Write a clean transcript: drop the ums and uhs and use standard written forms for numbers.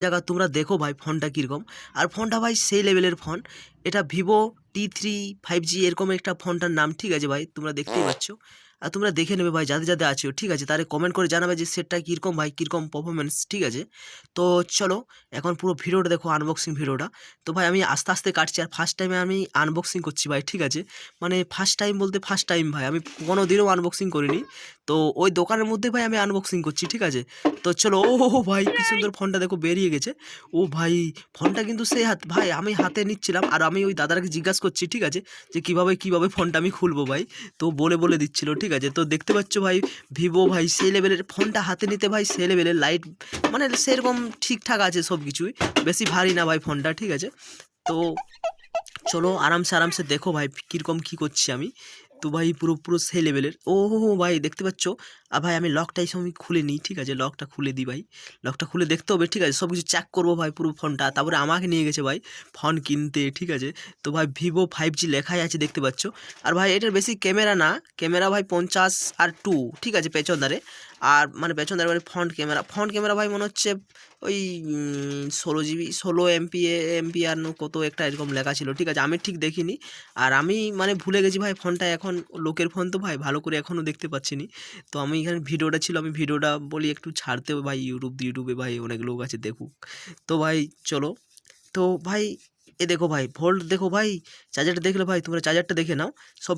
জায়গা তোমরা দেখো ভাই ফোনটা কীরকম। আর ফোনটা ভাই সেই লেভেলের ফোন। এটা ভিভো T3 5G এরকম একটা ফোনটার নাম, ঠিক আছে ভাই, তোমরা দেখতেই পাচ্ছ। আর তোমরা দেখে নেবে ভাই, যাদের যাদের আছো, ঠিক আছে, তারে কমেন্ট করে জানাবে যে সেটটা কীরকম ভাই, কীরকম পারফরমেন্স, ঠিক আছে। তো চলো এখন পুরো ভিডিওটা দেখো, আনবক্সিং ভিডিওটা। তো ভাই আমি আস্তে আস্তে কাটছি, আর ফার্স্ট টাইমে আমি আনবক্সিং করছি ভাই, ঠিক আছে। মানে ফার্স্ট টাইম বলতে ফার্স্ট টাইম ভাই, আমি কোনো দিনও আনবক্সিং করিনি। তো ওই দোকানের মধ্যে ভাই আমি আনবক্সিং করছি, ঠিক আছে। তো চলো, ও ভাই কি সুন্দর ফোনটা দেখো বেরিয়ে গেছে। ও ভাই ফোনটা কিন্তু সেই ভাই আমি হাতে নিচ্ছিলাম, আর আমি ওই দাদাকে জিজ্ঞাসা করছি, ঠিক আছে, যে কিভাবে ফোনটা আমি খুলবো ভাই। তো বলে দিচ্ছিল, ঠিক আছে। তো দেখতে পাচ্ছ ভাই ভিভো ভাই সেই লেভেলের ফোনটা হাতে নিতে ভাই, সেই লেভেলের লাইট, মানে সেরকম ঠিকঠাক আছে সব কিছুই, বেশি ভারী না ভাই ফোনটা, ঠিক আছে। তো চলো আরামসে দেখো ভাই কীরকম কী করছি আমি। তো ভাই পুরো সেই লেভেলের। ও ভাই দেখতে পাচ্ছ। আর ভাই আমি লকটা এই সময় খুলে নিই, ঠিক আছে, লকটা খুলে দিই ভাই। লকটা খুলে দেখতে হবে, ঠিক আছে, সব কিছু চেক করবো ভাই পুরো ফোনটা। তারপরে আমাকে নিয়ে গেছে ভাই ফোন কিনতে, ঠিক আছে। তো ভাই ভিভো 5G লেখাই আছে দেখতে পাচ্ছ। আর ভাই এটার বেশি ক্যামেরা না, ক্যামেরা ভাই 50 আর 2, ঠিক আছে, পেছন ধারে। আর মানে পেছন ধারে মানে ফ্রন্ট ক্যামেরা ভাই মনে হচ্ছে ওই 16 GB 16 MP কত একটা এরকম লেখা ছিল, ঠিক আছে, আমি ঠিক দেখিনি। আর আমি মানে ভুলে গেছি ভাই ফোনটা, এখন লোকের ফোন তো ভাই ভালো করে এখনও দেখতে পাচ্ছি নি। তো আমি এখানে ভিডিওটা ছিল, আমি ভিডিওটা বলি একটু ছাড়তে হবে ভাই, ইউটিউবে ভাই অনেক লোক আছে দেখুক। তো ভাই চলো। তো ভাই এ দেখো ভাই ভোল্ট দেখো ভাই, চার্জারটা দেখলে ভাই তোমরা চার্জারটা দেখে নাও সব।